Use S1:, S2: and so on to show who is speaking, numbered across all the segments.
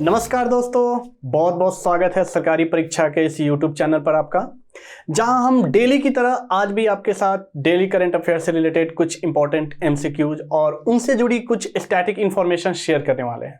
S1: नमस्कार दोस्तों, बहुत बहुत स्वागत है सरकारी परीक्षा के इस YouTube चैनल पर आपका, जहां हम डेली की तरह आज भी आपके साथ डेली करंट अफेयर से रिलेटेड कुछ इंपॉर्टेंट MCQs और उनसे जुड़ी कुछ स्टैटिक इंफॉर्मेशन शेयर करने वाले हैं।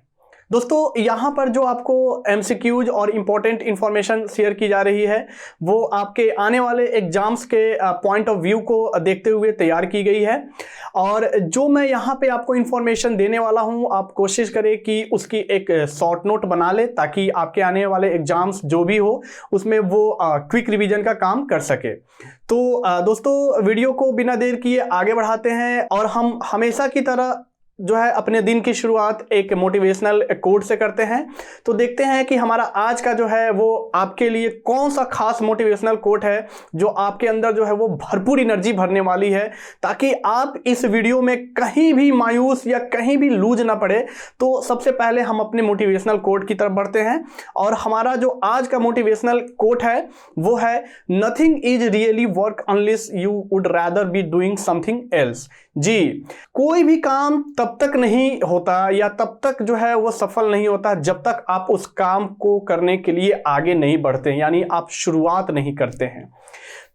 S1: दोस्तों, यहाँ पर जो आपको MCQs और इम्पोर्टेंट इन्फॉर्मेशन शेयर की जा रही है वो आपके आने वाले एग्जाम्स के पॉइंट ऑफ व्यू को देखते हुए तैयार की गई है। और जो मैं यहाँ पे आपको इन्फॉर्मेशन देने वाला हूँ, आप कोशिश करें कि उसकी एक शॉर्ट नोट बना ले ताकि आपके आने वाले एग्जाम्स जो भी हो उसमें वो क्विक रिवीजन का काम कर सके। तो दोस्तों, वीडियो को बिना देर किए आगे बढ़ाते हैं और हम हमेशा की तरह जो है अपने दिन की शुरुआत एक मोटिवेशनल कोट से करते हैं। तो देखते हैं कि हमारा आज का जो है वो आपके लिए कौन सा खास मोटिवेशनल कोट है जो आपके अंदर जो है वो भरपूर एनर्जी भरने वाली है, ताकि आप इस वीडियो में कहीं भी मायूस या कहीं भी लूज ना पड़े। तो सबसे पहले हम अपने मोटिवेशनल कोट की तरफ बढ़ते हैं और हमारा जो आज का मोटिवेशनल कोट है वो है, nothing is really work unless you would rather be doing something else. जी, कोई भी काम तब तक नहीं होता या तब तक जो है वो सफल नहीं होता जब तक आप उस काम को करने के लिए आगे नहीं बढ़ते, यानी आप शुरुआत नहीं करते हैं।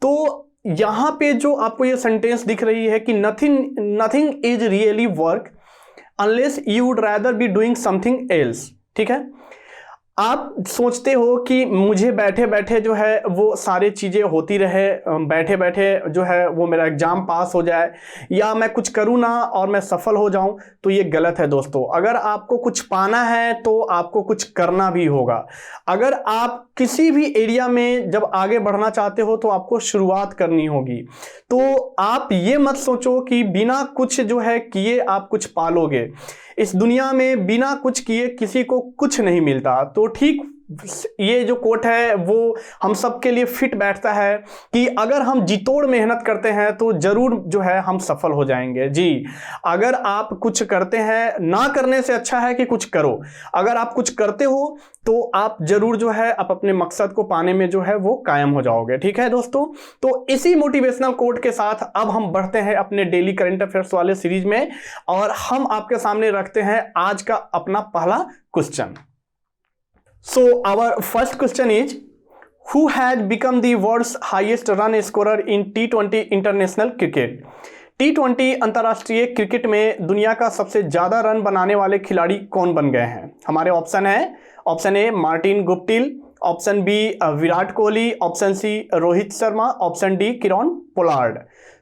S1: तो यहां पे जो आपको ये सेंटेंस दिख रही है कि nothing is really work unless you would rather be doing something else. ठीक है, आप सोचते हो कि मुझे बैठे बैठे जो है वो सारी चीज़ें होती रहे, बैठे बैठे जो है वो मेरा एग्ज़ाम पास हो जाए या मैं कुछ करूँ ना और मैं सफल हो जाऊँ, तो ये गलत है दोस्तों। अगर आपको कुछ पाना है तो आपको कुछ करना भी होगा। अगर आप किसी भी एरिया में जब आगे बढ़ना चाहते हो तो आपको शुरुआत करनी होगी। तो आप ये मत सोचो कि बिना कुछ जो है किए आप कुछ पालोगे। इस दुनिया में बिना कुछ किए किसी को कुछ नहीं मिलता। तो ठीक ये जो कोट है वो हम सब के लिए फिट बैठता है कि अगर हम जी तोड़ मेहनत करते हैं तो जरूर जो है हम सफल हो जाएंगे। जी, अगर आप कुछ करते हैं, ना करने से अच्छा है कि कुछ करो। अगर आप कुछ करते हो तो आप जरूर जो है आप अपने मकसद को पाने में जो है वो कायम हो जाओगे। ठीक है दोस्तों, तो इसी मोटिवेशनल कोट के साथ अब हम बढ़ते हैं अपने डेली करंट अफेयर्स वाले सीरीज में और हम आपके सामने रखते हैं आज का अपना पहला question. So our first question is, who has become the world's highest run scorer in T20 international cricket? T20 अंतर्राष्ट्रीय क्रिकेट में दुनिया का सबसे ज्यादा रन बनाने वाले खिलाड़ी कौन बन गए हैं? हमारे ऑप्शन है, option A Martin Guptill, option B Virat Kohli, option C Rohit Sharma, option D Kieron Pollard.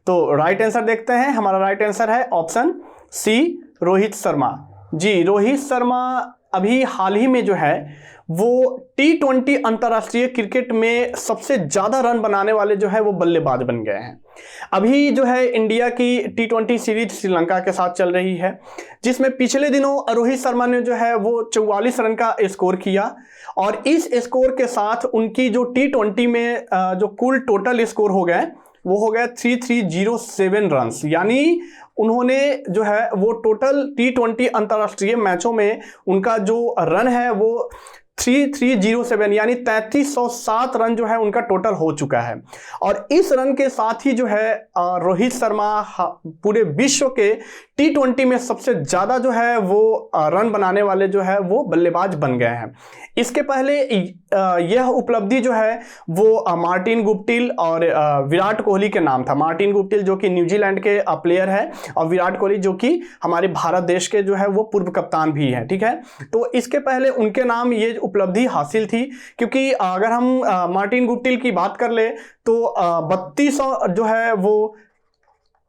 S1: तो राइट आंसर देखते हैं। हमारा राइट आंसर है ऑप्शन सी रोहित शर्मा। जी, रोहित शर्मा अभी हाल ही में जो है वो T20 अंतर्राष्ट्रीय क्रिकेट में सबसे ज्यादा रन बनाने वाले जो है वो बल्लेबाज बन गए हैं। अभी जो है इंडिया की T20 सीरीज श्रीलंका के साथ चल रही है, जिसमें पिछले दिनों रोहित शर्मा ने जो है वो 44 रन का स्कोर किया और इस स्कोर के साथ उनकी जो T20 में जो कुल टोटल स्कोर हो गए वो हो गया 3307 रन्स। यानी उन्होंने जो है वो टोटल T20 अंतर्राष्ट्रीय मैचों में उनका जो रन है वो 3307 यानी 3307 रन जो है उनका टोटल हो चुका है। और इस रन के साथ ही जो है रोहित शर्मा पूरे विश्व के T20 में सबसे ज्यादा जो है वो रन बनाने वाले जो है वो बल्लेबाज बन गए हैं। इसके पहले यह उपलब्धि जो है वो मार्टिन गुप्टिल और विराट कोहली के नाम था। मार्टिन गुप्टिल जो कि न्यूजीलैंड के प्लेयर है और विराट कोहली जो कि हमारे भारत देश के जो है वो पूर्व कप्तान भी हैं। ठीक है, तो इसके पहले उनके नाम ये उपलब्धि हासिल थी, क्योंकि अगर हम मार्टिन गुप्टिल की बात कर ले तो 3200 जो है वो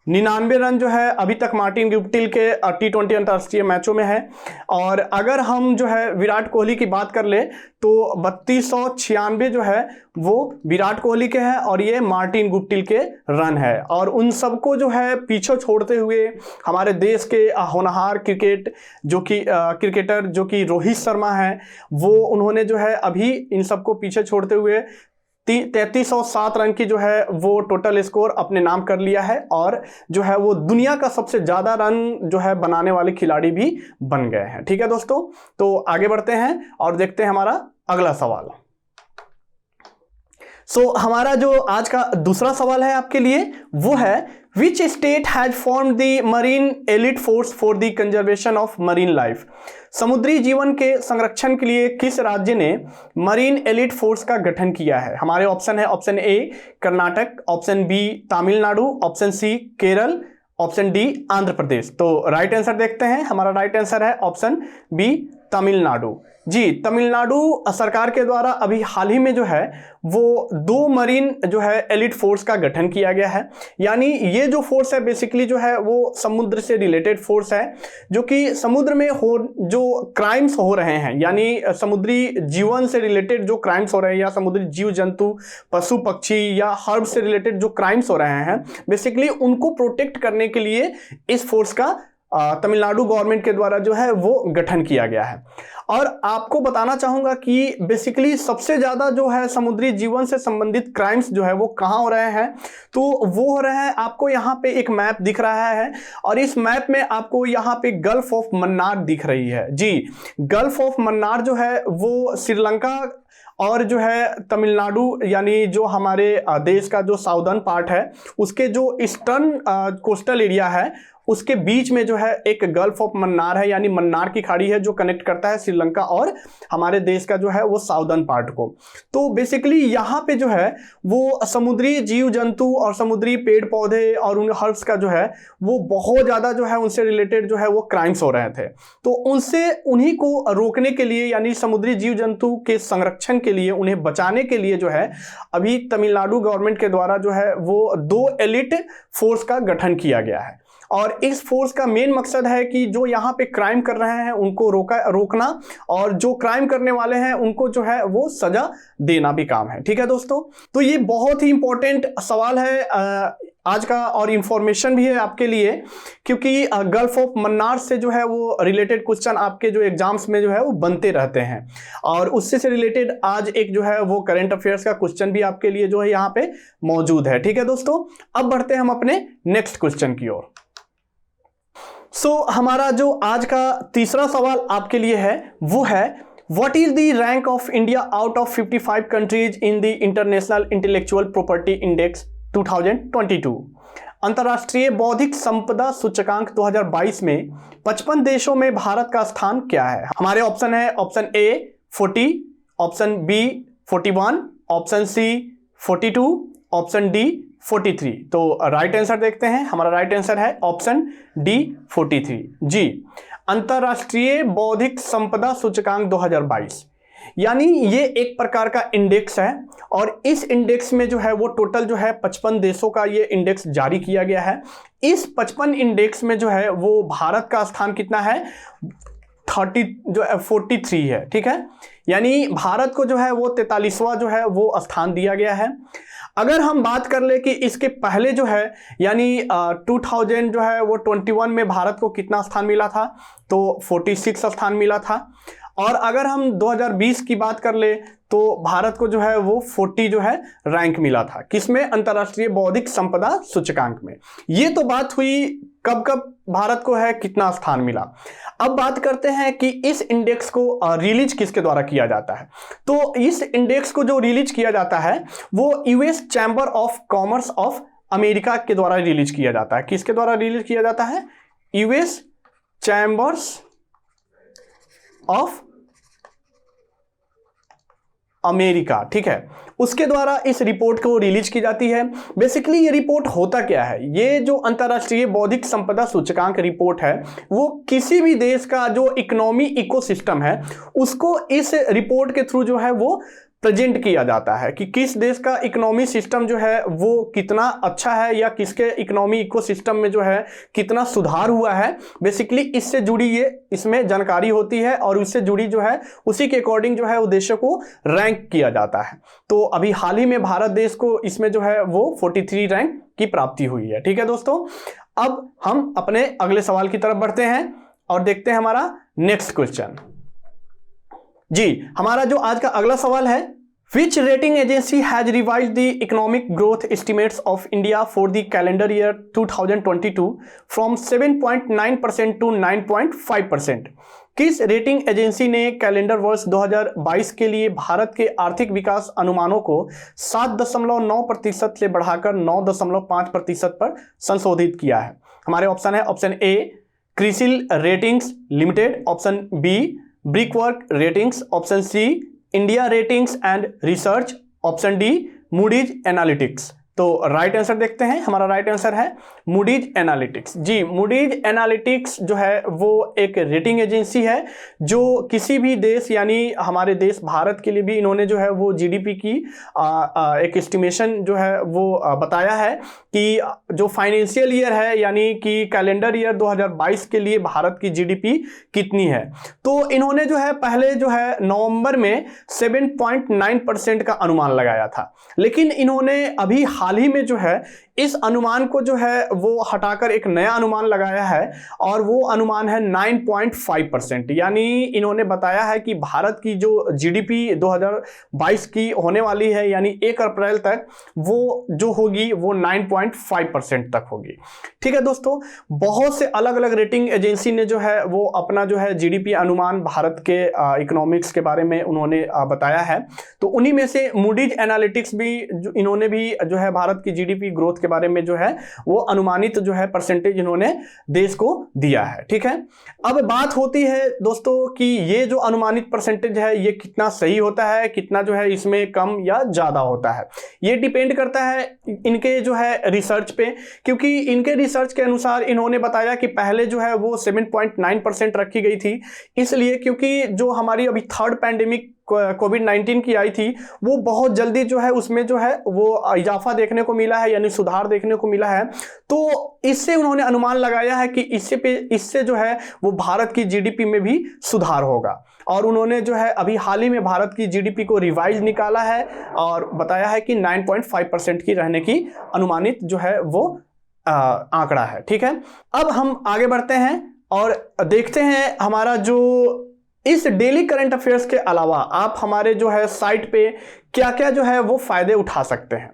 S1: 99 रन जो है अभी तक मार्टिन गुप्टिल के T20 अंतर्राष्ट्रीय मैचों में है। और अगर हम जो है विराट कोहली की बात कर ले तो 3296 जो है वो विराट कोहली के हैं और ये मार्टिन गुप्टिल के रन है। और उन सबको जो है पीछे छोड़ते हुए हमारे देश के होनहार क्रिकेटर जो कि रोहित शर्मा है, वो उन्होंने जो है अभी इन सबको पीछे छोड़ते हुए 3307 रन की जो है वो टोटल स्कोर अपने नाम कर लिया है और जो है वो दुनिया का सबसे ज्यादा रन जो है बनाने वाले खिलाड़ी भी बन गए हैं। ठीक है दोस्तों, तो आगे बढ़ते हैं और देखते हैं हमारा अगला सवाल। हमारा जो आज का दूसरा सवाल है आपके लिए वो है, which state has formed the marine elite force for the conservation of marine life? समुद्री जीवन के संरक्षण के लिए किस राज्य ने मरीन एलिट फोर्स का गठन किया है? हमारे ऑप्शन है, option A Karnataka, option B Tamil Nadu, option C Kerala, option D Andhra Pradesh. तो राइट आंसर देखते हैं, हमारा राइट आंसर है ऑप्शन बी तमिलनाडु। जी, तमिलनाडु सरकार के द्वारा अभी हाल ही में जो है वो 2 मरीन जो है एलिट फोर्स का गठन किया गया है। यानी ये जो फोर्स है बेसिकली जो है वो समुद्र से रिलेटेड फोर्स है, जो कि समुद्र में जो क्राइम्स हो रहे हैं, यानी समुद्री जीवन से रिलेटेड जो क्राइम्स हो रहे हैं या समुद्री जीव जंतु, पशु पक्षी या हर्ब से रिलेटेड जो क्राइम्स हो रहे हैं, बेसिकली उनको प्रोटेक्ट करने के लिए इस फोर्स का तमिलनाडु गवर्नमेंट के द्वारा जो है वो गठन किया गया है। और आपको बताना चाहूंगा कि बेसिकली सबसे ज्यादा जो है समुद्री जीवन से संबंधित क्राइम्स जो है वो कहाँ हो रहे हैं, तो वो हो रहे हैं, आपको यहाँ पे एक मैप दिख रहा है और इस मैप में आपको यहाँ पे गल्फ ऑफ मन्नार दिख रही है। जी, गल्फ ऑफ मन्नार जो है वो श्रीलंका और जो है तमिलनाडु यानी जो हमारे देश का जो साउदर्न पार्ट है उसके जो ईस्टर्न कोस्टल एरिया है उसके बीच में जो है एक गल्फ ऑफ मन्नार है, यानी मन्नार की खाड़ी है जो कनेक्ट करता है श्रीलंका और हमारे देश का जो है वो साउदर्न पार्ट को। तो बेसिकली यहाँ पे जो है वो समुद्री जीव जंतु और समुद्री पेड़ पौधे और उन हर्ब्स का जो है वो बहुत ज़्यादा जो है उनसे रिलेटेड जो है वो क्राइम्स हो रहे थे। तो उनसे उन्हीं को रोकने के लिए यानी समुद्री जीव जंतु के संरक्षण के लिए, उन्हें बचाने के लिए जो है अभी तमिलनाडु गवर्नमेंट के द्वारा जो है वो 2 एलिट फोर्स का गठन किया गया है। और इस फोर्स का मेन मकसद है कि जो यहाँ पे क्राइम कर रहे हैं उनको रोकना और जो क्राइम करने वाले हैं उनको जो है वो सजा देना भी काम है। ठीक है दोस्तों, तो ये बहुत ही इंपॉर्टेंट सवाल है आज का और इंफॉर्मेशन भी है आपके लिए, क्योंकि गल्फ ऑफ मन्नार से जो है वो रिलेटेड क्वेश्चन आपके जो एग्जाम्स में जो है वो बनते रहते हैं और उससे से रिलेटेड आज एक जो है वो करंट अफेयर्स का क्वेश्चन भी आपके लिए जो है यहाँ पे मौजूद है। ठीक है दोस्तों, अब बढ़ते हैं हम अपने नेक्स्ट क्वेश्चन की ओर। हमारा जो आज का तीसरा सवाल आपके लिए है वो है, what is the rank of India out of 55 countries in the international intellectual property index 2022? अंतर्राष्ट्रीय बौद्धिक संपदा सूचकांक 2022 में 55 देशों में भारत का स्थान क्या है? हमारे ऑप्शन है, option A 40, option B 41, option C 42, option D 43। तो राइट आंसर देखते हैं, हमारा राइट आंसर है ऑप्शन डी 43। जी, अंतर्राष्ट्रीय बौद्धिक संपदा सूचकांक 2022 यानी ये एक प्रकार का इंडेक्स है और इस इंडेक्स में जो है वो टोटल जो है 55 देशों का ये इंडेक्स जारी किया गया है। इस 55 इंडेक्स में जो है वो भारत का स्थान कितना है, 43 है। ठीक है, यानी भारत को जो है वो 43वां जो है वो स्थान दिया गया है। अगर हम बात कर ले कि इसके पहले जो है यानी 2000 जो है वो 21 में भारत को कितना स्थान मिला था, तो 46 स्थान मिला था। और अगर हम 2020 की बात कर ले तो भारत को जो है वो 40 जो है रैंक मिला था, किसमें, अंतर्राष्ट्रीय बौद्धिक संपदा सूचकांक में। ये तो बात हुई कब कब भारत को है कितना स्थान मिला। अब बात करते हैं कि इस इंडेक्स को रिलीज किसके द्वारा किया जाता है। तो इस इंडेक्स को जो रिलीज किया जाता है वो US chamber of commerce of America के द्वारा रिलीज किया जाता है। किसके द्वारा रिलीज किया जाता है? US chambers of America. ठीक है, उसके द्वारा इस रिपोर्ट को रिलीज की जाती है। बेसिकली ये रिपोर्ट होता क्या है, ये जो अंतर्राष्ट्रीय बौद्धिक संपदा सूचकांक रिपोर्ट है वो किसी भी देश का जो इकोनॉमी इकोसिस्टम है उसको इस रिपोर्ट के थ्रू जो है वो प्रेजेंट किया जाता है कि किस देश का इकोनॉमी सिस्टम जो है वो कितना अच्छा है या किसके इकोनॉमी इकोसिस्टम में जो है कितना सुधार हुआ है। बेसिकली इससे जुड़ी ये इसमें जानकारी होती है और उससे जुड़ी जो है उसी के अकॉर्डिंग जो है उद्देश्य को रैंक किया जाता है। तो अभी हाल ही में भारत देश को इसमें जो है वो 43 रैंक की प्राप्ति हुई है। ठीक है दोस्तों, अब हम अपने अगले सवाल की तरफ बढ़ते हैं और देखते हैं हमारा नेक्स्ट क्वेश्चन। जी, हमारा जो आज का अगला सवाल है Which rating agency has revised the economic growth estimates of India for the calendar year 2022 from 7.9% to 9.5%? किस रेटिंग एजेंसी ने कैलेंडर वर्ष 2022 के लिए भारत के आर्थिक विकास अनुमानों को 7.9% से बढ़ाकर 9.5% पर संशोधित किया है? हमारे ऑप्शन है, option A Crisil ratings limited, option B Brickwork ratings, option C India ratings and research, option D Moody's analytics. तो राइट आंसर देखते हैं, हमारा राइट आंसर है मूडीज एनालिटिक्स। जी, मूडीज एनालिटिक्स जो है वो एक रेटिंग एजेंसी है जो किसी भी देश यानी हमारे देश भारत के लिए भी इन्होंने जो है वो जीडीपी की एक एस्टिमेशन जो है वो बताया है कि जो फाइनेंशियल ईयर है यानी कि कैलेंडर ईयर 2022 के लिए भारत की जीडीपी कितनी है। तो इन्होंने जो है पहले जो है नवंबर में 7.9% का अनुमान लगाया था, लेकिन इन्होंने अभी हाल ही में जो है इस अनुमान को जो है वो हटाकर एक नया अनुमान लगाया है और वो अनुमान है 9.5%। यानी इन्होंने बताया है कि भारत की जो जीडीपी 2022 की होने वाली है यानी 1 अप्रैल तक वो जो होगी वो 9.5% तक होगी। ठीक है दोस्तों, बहुत से अलग अलग रेटिंग एजेंसी ने जो है वो अपना जो है जीडीपी अनुमान भारत के इकोनॉमिक्स के बारे में उन्होंने बताया है। तो उन्हीं में से मूडीज एनालिटिक्स भी इन्होंने भी जो है भारत की जीडीपी ग्रोथ के बारे में जो है वो अनुमानित जो है परसेंटेज इन्होंने देश को दिया है। ठीक है, अब बात होती है दोस्तों कि ये जो अनुमानित परसेंटेज है ये कितना सही होता है, कितना जो है इसमें कम या ज्यादा होता है, ये डिपेंड करता है इनके जो है रिसर्च पे, क्योंकि इनके रिसर्च के अनुसार इन्होंने बताया कि पहले जो है वो 7.9% रखी गई थी, इसलिए क्योंकि जो हमारी अभी थर्ड पैंडेमिक कोविड-19 की आई थी वो बहुत जल्दी जो है उसमें जो है वो इजाफा देखने को मिला है यानी सुधार देखने को मिला है। तो इससे उन्होंने अनुमान लगाया है कि इससे जो है वो भारत की जीडीपी में भी सुधार होगा और उन्होंने जो है अभी हाल ही में भारत की जीडीपी को रिवाइज निकाला है और बताया है कि 9.5% की रहने की अनुमानित जो है वो आंकड़ा है। ठीक है, अब हम आगे बढ़ते हैं और देखते हैं हमारा जो इस डेली करंट अफेयर्स के अलावा आप हमारे जो है साइट पे क्या क्या जो है वो फायदे उठा सकते हैं।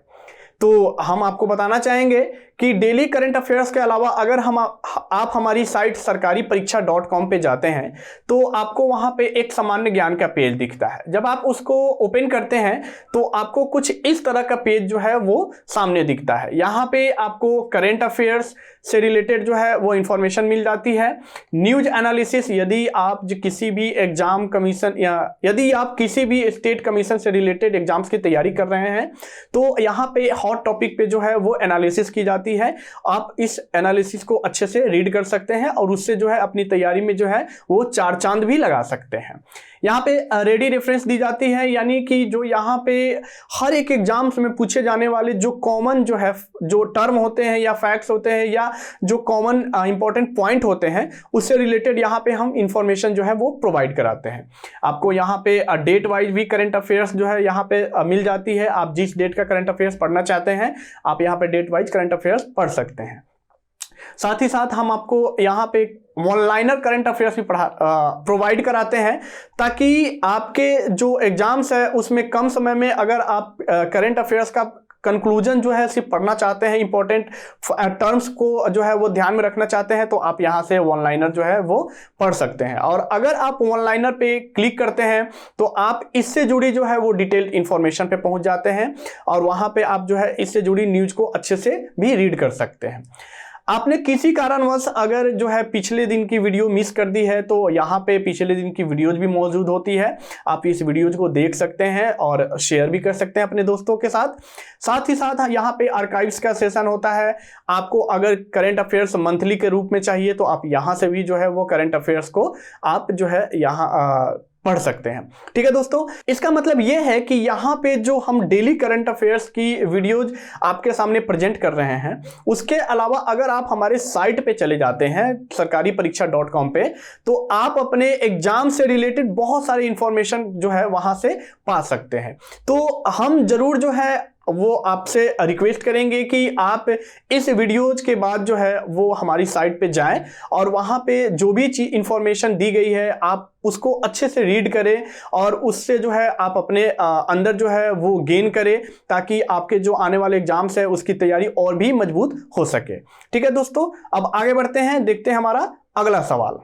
S1: तो हम आपको बताना चाहेंगे कि डेली करंट अफेयर्स के अलावा अगर आप हमारी साइट sarkariPariksha.com पे जाते हैं तो आपको वहां पे एक सामान्य ज्ञान का पेज दिखता है। जब आप उसको ओपन करते हैं तो आपको कुछ इस तरह का पेज जो है वो सामने दिखता है। यहाँ पे आपको करंट अफेयर्स से रिलेटेड जो है वो इंफॉर्मेशन मिल जाती है। न्यूज एनालिसिस, यदि आप किसी भी एग्जाम कमीशन या यदि आप किसी भी स्टेट कमीशन से रिलेटेड एग्जाम्स की तैयारी कर रहे हैं तो यहाँ पे हॉट टॉपिक पे जो है वो एनालिसिस की जाती है। आप इस एनालिसिस को अच्छे से रीड कर सकते हैं और उससे जो है अपनी तैयारी में जो है वो 4 चांद भी लगा सकते हैं। यहाँ पे रेडी रेफरेंस दी जाती है, यानी कि जो यहाँ पे हर एक एग्जाम्स में पूछे जाने वाले जो कॉमन जो है जो टर्म होते हैं या फैक्ट्स होते हैं या जो कॉमन इंपॉर्टेंट पॉइंट होते हैं उससे रिलेटेड यहाँ पे हम इंफॉर्मेशन जो है वो प्रोवाइड कराते हैं। आपको यहाँ पे डेट वाइज भी करंट अफेयर्स जो है यहाँ पे मिल जाती है। आप जिस डेट का करंट अफेयर्स पढ़ना चाहते हैं आप यहाँ पे डेट वाइज करंट अफेयर्स पढ़ सकते हैं। साथ ही साथ हम आपको यहाँ पे वन लाइनर करंट अफेयर्स भी प्रोवाइड कराते हैं ताकि आपके जो एग्जाम्स है उसमें कम समय में अगर आप करंट अफेयर्स का कंक्लूजन जो है सिर्फ पढ़ना चाहते हैं, इंपॉर्टेंट टर्म्स को जो है वो ध्यान में रखना चाहते हैं तो आप यहाँ से वन लाइनर जो है वो पढ़ सकते हैं। और अगर आप वन लाइनर पे क्लिक करते हैं तो आप इससे जुड़ी जो है वो डिटेल इंफॉर्मेशन पे पहुंच जाते हैं और वहाँ पे आप जो है इससे जुड़ी न्यूज को अच्छे से भी रीड कर सकते हैं। आपने किसी कारणवश अगर जो है पिछले दिन की वीडियो मिस कर दी है तो यहाँ पे पिछले दिन की वीडियोज भी मौजूद होती है। आप इस वीडियोज को देख सकते हैं और शेयर भी कर सकते हैं अपने दोस्तों के साथ। साथ ही साथ यहाँ पे आर्काइव्स का सेशन होता है। आपको अगर करंट अफेयर्स मंथली के रूप में चाहिए तो आप यहाँ से भी जो है वो करंट अफेयर्स को आप जो है यहाँ पढ़ सकते हैं। ठीक है दोस्तों, इसका मतलब यह है कि यहाँ पे जो हम डेली करंट अफेयर्स की वीडियोज आपके सामने प्रेजेंट कर रहे हैं उसके अलावा अगर आप हमारे साइट पे चले जाते हैं sarkariPariksha.com पे तो आप अपने एग्जाम से रिलेटेड बहुत सारी इंफॉर्मेशन जो है वहां से पा सकते हैं। तो हम जरूर जो है वो आपसे रिक्वेस्ट करेंगे कि आप इस वीडियोज के बाद जो है वो हमारी साइट पे जाएं और वहाँ पे जो भी चीज इंफॉर्मेशन दी गई है आप उसको अच्छे से रीड करें और उससे जो है आप अपने अंदर जो है वो गेन करें, ताकि आपके जो आने वाले एग्जाम्स है उसकी तैयारी और भी मजबूत हो सके। ठीक है दोस्तों, अब आगे बढ़ते हैं, देखते हैं हमारा अगला सवाल।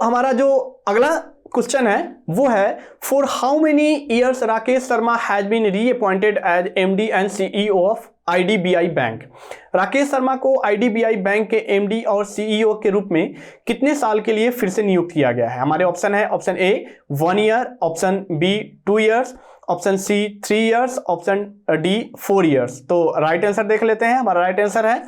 S1: हमारा जो अगला क्वेश्चन है वो है, for how many years Rakesh Sharma has been reappointed as MD and CEO of IDBI bank. Rakesh Sharma को आईडीबीआई बैंक के एमडी और सीईओ के रूप में कितने साल के लिए फिर से नियुक्त किया गया है? हमारे ऑप्शन है, option A 1 year, option B 2 years, option C 3 years, option D 4 years. तो राइट आंसर देख लेते हैं। हमारा राइट आंसर है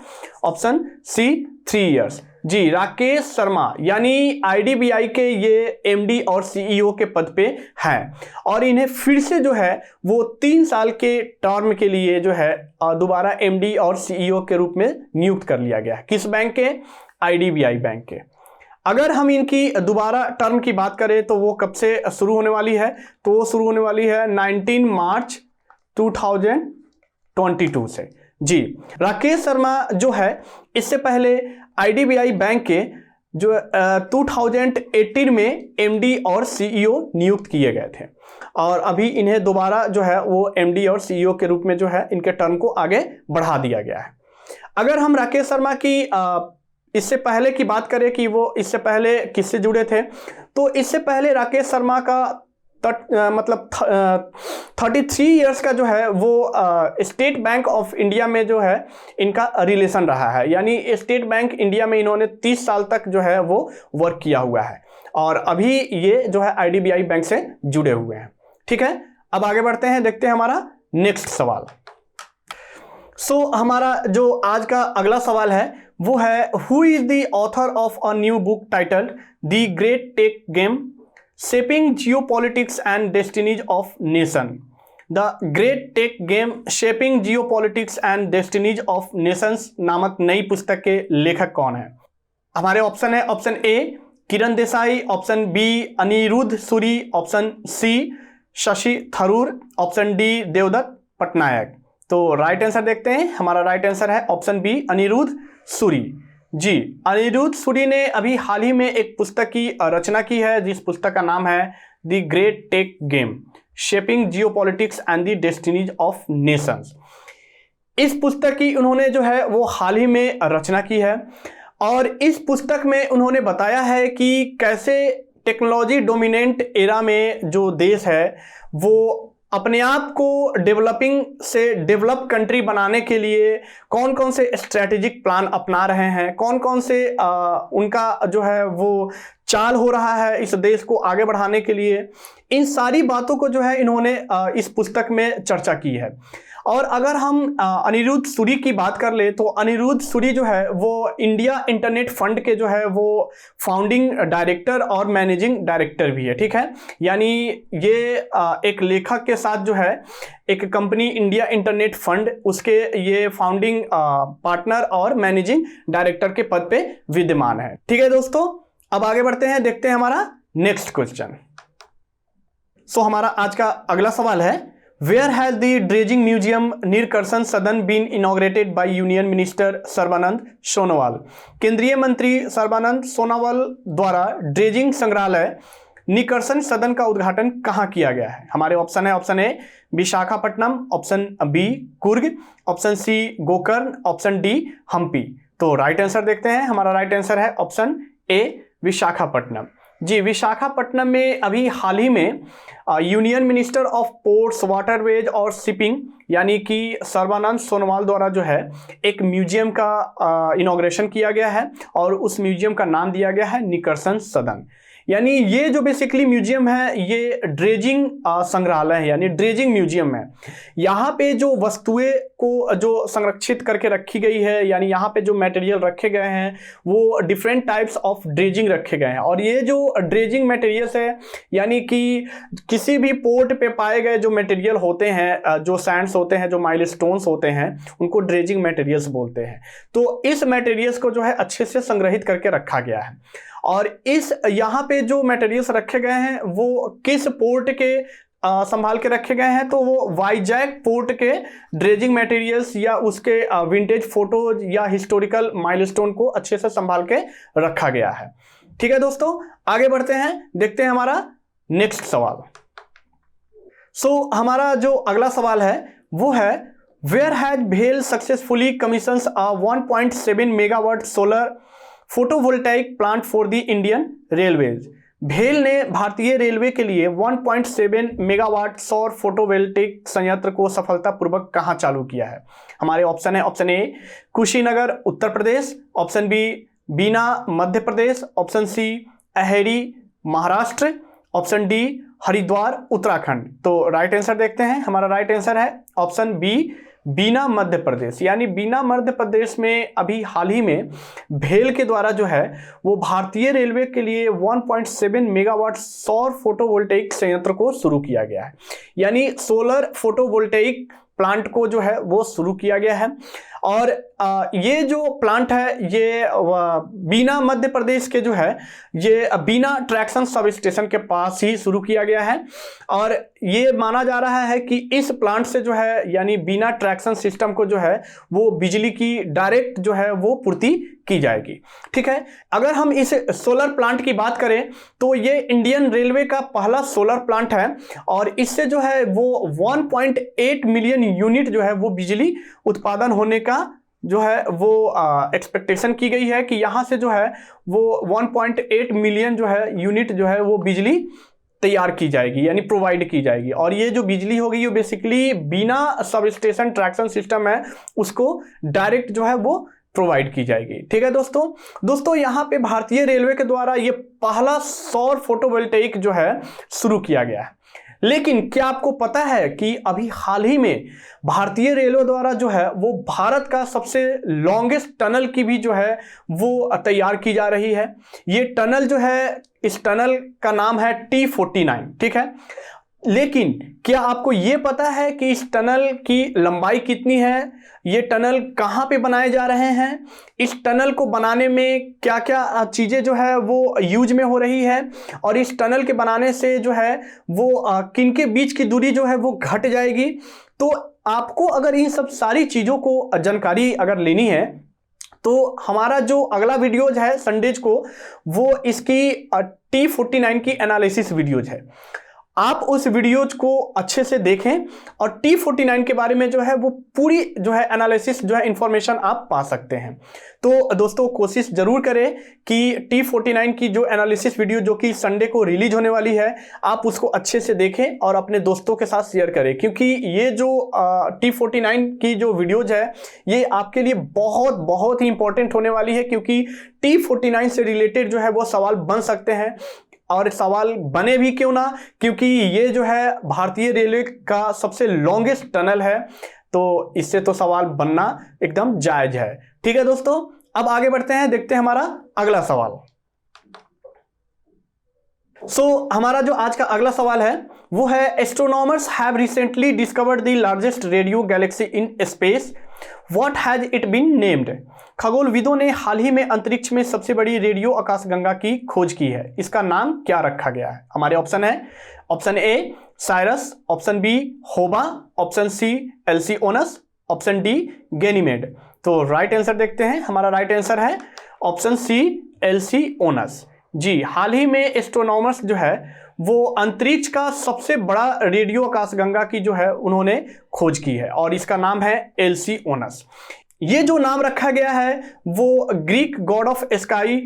S1: ऑप्शन सी 3 ईयर्स। जी, राकेश शर्मा यानी आईडीबीआई के ये एमडी और सीईओ के पद पे हैं और इन्हें फिर से जो है वो 3 साल के टर्म के लिए जो है दोबारा एमडी और सीईओ के रूप में नियुक्त कर लिया गया है। किस बैंक के? आईडीबीआई बैंक के। अगर हम इनकी दोबारा टर्म की बात करें तो वो कब से शुरू होने वाली है? तो वो शुरू होने वाली है 19 मार्च 2022 से। जी, राकेश शर्मा जो है इससे पहले आईडीबीआई बैंक के जो 2018 में एमडी और सीईओ नियुक्त किए गए थे और अभी इन्हें दोबारा जो है वो एमडी और सीईओ के रूप में जो है इनके टर्म को आगे बढ़ा दिया गया है। अगर हम राकेश शर्मा की इससे पहले की बात करें कि वो इससे पहले किससे जुड़े थे, तो इससे पहले राकेश शर्मा का मतलब 33 इयर्स का जो है वो स्टेट बैंक ऑफ इंडिया में जो है इनका रिलेशन रहा है, यानी स्टेट बैंक इंडिया में इन्होंने 30 साल तक जो है वो वर्क किया हुआ है और अभी ये जो है आईडीबीआई बैंक से जुड़े हुए हैं। ठीक है, अब आगे बढ़ते हैं, देखते हैं हमारा नेक्स्ट सवाल। हमारा जो आज का अगला सवाल है वो है, who is the author of a new book titled the great tech game Shaping Geopolitics and Destinies of Nation। The Great Tech Game Shaping Geopolitics and Destinies of Nations नामक नई पुस्तक के लेखक कौन है? हमारे ऑप्शन है, option A Kiran Desai, option B Anirudh Suri, option C Shashi Tharoor, option D Devdutt Pattanaik. तो राइट आंसर देखते हैं। हमारा राइट आंसर है ऑप्शन बी अनिरुद्ध सूरी। जी, अनिरुद्ध सूरी ने अभी हाल ही में एक पुस्तक की रचना की है जिस पुस्तक का नाम है the great tech game shaping geopolitics and the destinies of nations. इस पुस्तक की उन्होंने जो है वो हाल ही में रचना की है और इस पुस्तक में उन्होंने बताया है कि कैसे टेक्नोलॉजी डोमिनेंट एरा में जो देश है वो अपने आप को डेवलपिंग से डेवलप कंट्री बनाने के लिए कौन कौन से स्ट्रेटेजिक प्लान अपना रहे हैं, कौन कौन से उनका जो है वो चाल हो रहा है इस देश को आगे बढ़ाने के लिए, इन सारी बातों को जो है इन्होंने इस पुस्तक में चर्चा की है। और अगर हम अनिरुद्ध सूरी की बात कर ले तो अनिरुद्ध सूरी जो है वो इंडिया इंटरनेट फंड के जो है वो फाउंडिंग डायरेक्टर और मैनेजिंग डायरेक्टर भी है। ठीक है, यानी ये एक लेखक के साथ जो है एक कंपनी इंडिया इंटरनेट फंड उसके ये फाउंडिंग पार्टनर और मैनेजिंग डायरेक्टर के पद पे विद्यमान है। ठीक है दोस्तों, अब आगे बढ़ते हैं, देखते हैं हमारा नेक्स्ट क्वेश्चन। हमारा आज का अगला सवाल है, Where has the dredging museum नीरकर्सन सदन been inaugurated by Union Minister Sarbananda Sonowal? केंद्रीय मंत्री सर्बानंद सोनोवाल द्वारा ड्रेजिंग संग्रहालय नीरकर्सन सदन का उद्घाटन कहाँ किया गया है? हमारे ऑप्शन है, option A Visakhapatnam, option B Coorg, option C Gokarna, option D Hampi. तो राइट आंसर देखते हैं। हमारा राइट आंसर है ऑप्शन ए विशाखापट्टनम। जी, विशाखापट्टनम में अभी हाल ही में union minister of ports waterways और शिपिंग यानी कि सर्बानंद सोनोवाल द्वारा जो है एक म्यूजियम का इनॉग्रेशन किया गया है और उस म्यूजियम का नाम दिया गया है नीरकर्सन सदन। यानी ये जो बेसिकली म्यूजियम है ये ड्रेजिंग संग्रहालय है, यानी ड्रेजिंग म्यूजियम है। यहाँ पे जो वस्तुएं को जो संरक्षित करके रखी गई है, यानी यहाँ पे जो मटेरियल रखे गए हैं वो डिफरेंट टाइप्स ऑफ ड्रेजिंग रखे गए हैं। और ये जो ड्रेजिंग मटेरियल्स है यानी कि किसी भी पोर्ट पे पाए गए जो मटेरियल होते हैं, जो सैंड्स होते हैं, जो माइलस्टोन्स होते हैं, उनको ड्रेजिंग मटेरियल्स बोलते हैं। तो इस मटेरियल्स को जो है अच्छे से संग्रहित करके रखा गया है और इस यहाँ पे जो मटेरियल्स रखे गए हैं वो किस पोर्ट के संभाल के रखे गए हैं, तो वो वाईजैक पोर्ट के ड्रेजिंग मटेरियल्स या उसके विंटेज फोटोज या हिस्टोरिकल माइलस्टोन को अच्छे से संभाल के रखा गया है। ठीक है दोस्तों, आगे बढ़ते हैं, देखते हैं हमारा नेक्स्ट सवाल। हमारा जो अगला सवाल है वो है, वेयर हैज भेल successfully commissions a 1.7 megawatt solar photovoltaic plant for the Indian railways. भेल ने भारतीय रेलवे के लिए 1.7 मेगावाट सौर फोटोवोल्टिक संयंत्र को सफलतापूर्वक कहां चालू किया है? हमारे ऑप्शन है, option A Kushinagar Uttar Pradesh, option B Bina Madhya Pradesh, option C Aheri Maharashtra, option D Haridwar Uttarakhand. तो राइट आंसर देखते हैं, हमारा राइट आंसर है ऑप्शन बी बीना मध्य प्रदेश। यानी बीना मध्य प्रदेश में अभी हाल ही में भेल के द्वारा जो है वो भारतीय रेलवे के लिए 1.7 मेगावाट सौर फोटोवोल्टेइक संयंत्र को शुरू किया गया है। यानी सोलर फोटोवोल्टेइक प्लांट को जो है वो शुरू किया गया है। और ये जो प्लांट है ये बीना मध्य प्रदेश के जो है ये बीना ट्रैक्शन सब स्टेशन के पास ही शुरू किया गया है। और ये माना जा रहा है कि इस प्लांट से जो है यानी बीना ट्रैक्शन सिस्टम को जो है वो बिजली की डायरेक्ट जो है वो पूर्ति की जाएगी। ठीक है, अगर हम इस सोलर प्लांट की बात करें तो ये इंडियन रेलवे का पहला सोलर प्लांट है और इससे जो है वो 1.8 मिलियन यूनिट जो है वो बिजली उत्पादन होने का जो है वो एक्सपेक्टेशन की गई है कि यहां से जो है वो 1.8 मिलियन जो है यूनिट जो है वो बिजली तैयार की जाएगी यानी प्रोवाइड की जाएगी। और ये जो बिजली होगी ये बेसिकली बिना सब स्टेशन ट्रैक्शन सिस्टम है उसको डायरेक्ट जो है वो प्रोवाइड की जाएगी। ठीक है दोस्तों यहाँ पे भारतीय रेलवे के द्वारा ये पहला सौर फोटोवोल्टेइक जो है शुरू किया गया है। लेकिन क्या आपको पता है कि अभी हाल ही में भारतीय रेलवे द्वारा जो है वो भारत का सबसे लॉन्गेस्ट टनल की भी जो है वो तैयार की जा रही है। ये टनल जो है, इस टनल का नाम है T49। ठीक है, लेकिन क्या आपको ये पता है कि इस टनल की लंबाई कितनी है? ये टनल कहाँ पे बनाए जा रहे हैं? इस टनल को बनाने में क्या क्या चीज़ें जो है वो यूज में हो रही है? और इस टनल के बनाने से जो है वो किन के बीच की दूरी जो है वो घट जाएगी? तो आपको अगर इन सब सारी चीज़ों को जानकारी अगर लेनी है तो हमारा जो अगला वीडियोज है संडेज को वो इसकी T49 की एनालिसिस वीडियोज है। आप उस वीडियोज को अच्छे से देखें और T49 के बारे में जो है वो पूरी जो है एनालिसिस जो है इंफॉर्मेशन आप पा सकते हैं। तो दोस्तों कोशिश जरूर करें कि T49 की जो एनालिसिस वीडियो जो कि संडे को रिलीज होने वाली है आप उसको अच्छे से देखें और अपने दोस्तों के साथ शेयर करें, क्योंकि ये जो T49 की जो वीडियोज है ये आपके लिए बहुत ही इंपॉर्टेंट होने वाली है, क्योंकि T49 से रिलेटेड जो है वो सवाल बन सकते हैं। और सवाल बने भी क्यों ना, क्योंकि ये जो है भारतीय रेलवे का सबसे लॉन्गेस्ट टनल है, तो इससे तो सवाल बनना एकदम जायज है। ठीक है दोस्तों, अब आगे बढ़ते हैं, देखते हैं हमारा अगला सवाल। हमारा जो आज का अगला सवाल है वो है, astronomers have recently discovered the largest radio galaxy in space, what has it been named? खगोलविदों ने हाल ही में अंतरिक्ष में सबसे बड़ी रेडियो आकाशगंगा की खोज की है, इसका नाम क्या रखा गया है? हमारे ऑप्शन है, option A Cyrus, option B Hoba, option C Alcyoneus, option D Ganymede. तो राइट आंसर देखते हैं, हमारा राइट आंसर है ऑप्शन सी एल्सिओनस। जी, हाल ही में एस्ट्रोनॉमर्स जो है वो अंतरिक्ष का सबसे बड़ा रेडियो आकाशगंगा की जो है उन्होंने खोज की है और इसका नाम है एल्सिओनस। ये जो नाम रखा गया है वो ग्रीक गॉड ऑफ स्काई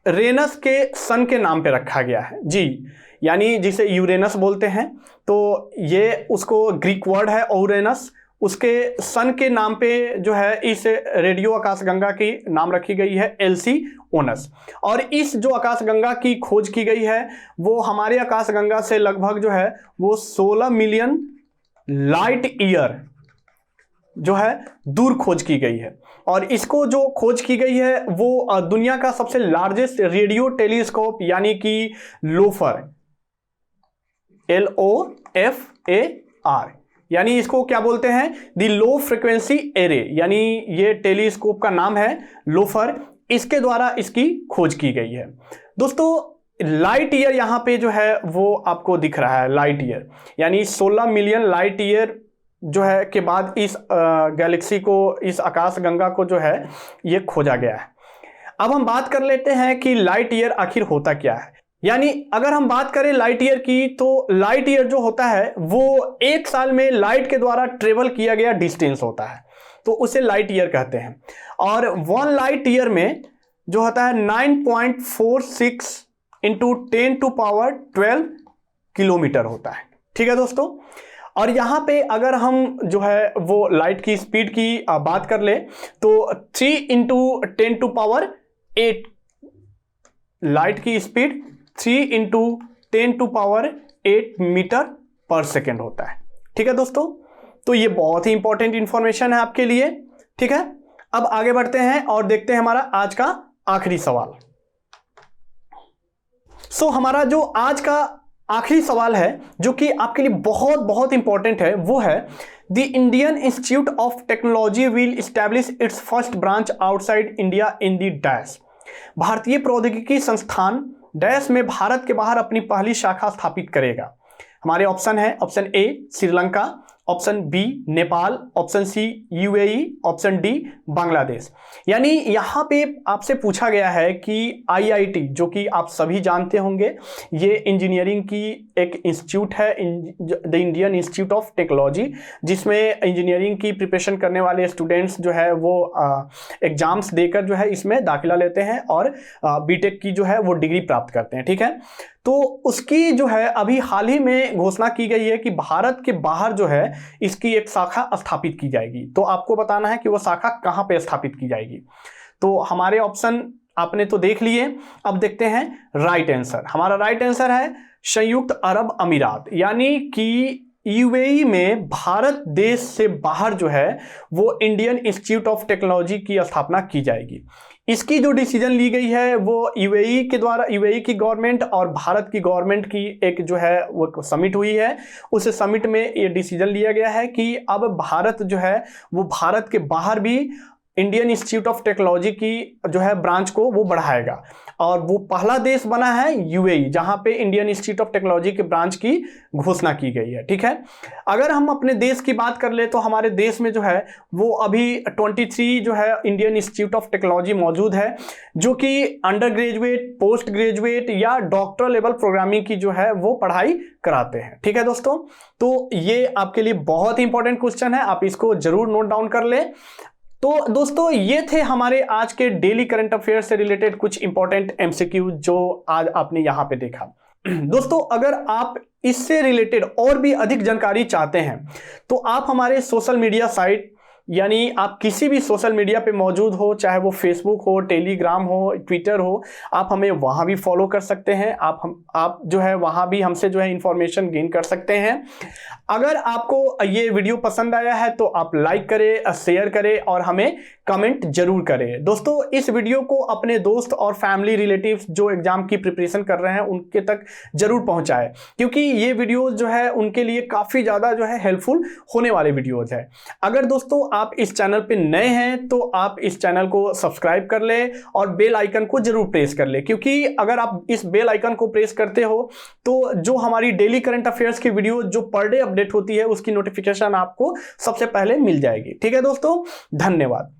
S1: ओरेनस के सन के नाम पे रखा गया है। जी, यानी जिसे यूरेनस बोलते हैं, तो ये उसको ग्रीक वर्ड है ओरेनस, उसके सन के नाम पे जो है इस रेडियो आकाशगंगा की नाम रखी गई है एल्सिओनस। और इस जो आकाशगंगा की खोज की गई है वो हमारे आकाशगंगा से लगभग जो है वो 16 मिलियन लाइट ईयर जो है दूर खोज की गई है। और इसको जो खोज की गई है वो दुनिया का सबसे लार्जेस्ट रेडियो टेलीस्कोप यानी कि लोफर, LOFAR, यानी इसको क्या बोलते हैं, द लो फ्रिक्वेंसी एरे, यानी ये टेलीस्कोप का नाम है लोफर, इसके द्वारा इसकी खोज की गई है। दोस्तों लाइट ईयर यहाँ पे जो है वो आपको दिख रहा है, लाइट ईयर यानी 16 मिलियन लाइट ईयर जो है के बाद इस गैलेक्सी को, इस आकाश गंगा को जो है ये खोजा गया है। अब हम बात कर लेते हैं कि लाइट ईयर आखिर होता क्या है। यानी अगर हम बात करें लाइट ईयर की, तो लाइट ईयर जो होता है वो एक साल में लाइट के द्वारा ट्रेवल किया गया डिस्टेंस होता है, तो उसे लाइट ईयर कहते हैं। और 1 लाइट ईयर में जो होता है 9.46 इंटू 10⁻12 किलोमीटर होता है। ठीक है दोस्तों, और यहाँ पे अगर हम जो है वो लाइट की स्पीड की बात कर ले तो 3 इंटू 10⁸, लाइट की स्पीड 3 इंटू 10⁸ मीटर पर सेकेंड होता है। ठीक है दोस्तों, तो ये बहुत ही इंपॉर्टेंट इंफॉर्मेशन है आपके लिए। ठीक है, अब आगे बढ़ते हैं और देखते हैं हमारा आज का आखिरी सवाल। हमारा जो आज का आखिरी सवाल है जो कि आपके लिए बहुत बहुत इंपॉर्टेंट है, वो है the Indian institute of technology will establish it's first branch outside India in the dash. भारतीय प्रौद्योगिकी संस्थान डैश में भारत के बाहर अपनी पहली शाखा स्थापित करेगा। हमारे ऑप्शन है, option A Sri Lanka, option B Nepal, option C UAE, option D Bangladesh. यानी यहाँ पे आपसे पूछा गया है कि आईआईटी, जो कि आप सभी जानते होंगे, ये इंजीनियरिंग की एक इंस्टीट्यूट है, the Indian institute of technology, जिसमें इंजीनियरिंग की प्रिपरेशन करने वाले स्टूडेंट्स जो है वो एग्जाम्स देकर जो है इसमें दाखिला लेते हैं और बीटेक की जो है वो डिग्री प्राप्त करते हैं। ठीक है, तो उसकी जो है अभी हाल ही में घोषणा की गई है कि भारत के बाहर जो है इसकी एक शाखा स्थापित की जाएगी। तो आपको बताना है कि वो शाखा कहाँ पे स्थापित की जाएगी। तो हमारे ऑप्शन आपने तो देख लिए, अब देखते हैं राइट आंसर। हमारा राइट आंसर है संयुक्त अरब अमीरात, यानी कि यूएई में भारत देश से बाहर जो है वो इंडियन इंस्टीट्यूट ऑफ टेक्नोलॉजी की स्थापना की जाएगी। इसकी जो डिसीजन ली गई है वो यूएई के द्वारा, यूएई की गवर्नमेंट और भारत की गवर्नमेंट की एक जो है वो समिट हुई है। उस समिट में ये डिसीजन लिया गया है कि अब भारत जो है वो भारत के बाहर भी इंडियन इंस्टीट्यूट ऑफ टेक्नोलॉजी की जो है ब्रांच को वो बढ़ाएगा, और वो पहला देश बना है यूएई जहां पे इंडियन इंस्टीट्यूट ऑफ टेक्नोलॉजी के ब्रांच की घोषणा की गई है। ठीक है, अगर हम अपने देश की बात कर ले तो हमारे देश में जो है वो अभी 23 जो है इंडियन इंस्टीट्यूट ऑफ टेक्नोलॉजी मौजूद है, जो कि अंडर ग्रेजुएट, पोस्ट ग्रेजुएट या डॉक्टर लेवल प्रोग्रामिंग की जो है वो पढ़ाई कराते हैं। ठीक है दोस्तों, तो ये आपके लिए बहुत ही इंपॉर्टेंट क्वेश्चन है, आप इसको जरूर नोट डाउन कर ले। तो दोस्तों ये थे हमारे आज के डेली करंट अफेयर से रिलेटेड कुछ इंपॉर्टेंट एमसीक्यू जो आज आपने यहां पे देखा। दोस्तों अगर आप इससे रिलेटेड और भी अधिक जानकारी चाहते हैं तो आप हमारे सोशल मीडिया साइट, यानी आप किसी भी सोशल मीडिया पे मौजूद हो, चाहे वो फेसबुक हो, टेलीग्राम हो, ट्विटर हो, आप हमें वहाँ भी फॉलो कर सकते हैं। आप जो है वहाँ भी हमसे जो है इंफॉर्मेशन गेन कर सकते हैं। अगर आपको ये वीडियो पसंद आया है तो आप लाइक करें, शेयर करें और हमें कमेंट जरूर करें। दोस्तों इस वीडियो को अपने दोस्त और फैमिली रिलेटिव्स जो एग्जाम की प्रिपरेशन कर रहे हैं उनके तक जरूर पहुंचाएं, क्योंकि ये वीडियो जो है उनके लिए काफ़ी ज़्यादा जो है हेल्पफुल होने वाले वीडियोज है। अगर दोस्तों आप इस चैनल पे नए हैं तो आप इस चैनल को सब्सक्राइब कर लें और बेल आइकन को जरूर प्रेस कर लें, क्योंकि अगर आप इस बेल आइकन को प्रेस करते हो तो जो हमारी डेली करंट अफेयर्स की वीडियो जो पर डे अपडेट होती है उसकी नोटिफिकेशन आपको सबसे पहले मिल जाएगी। ठीक है दोस्तों, धन्यवाद।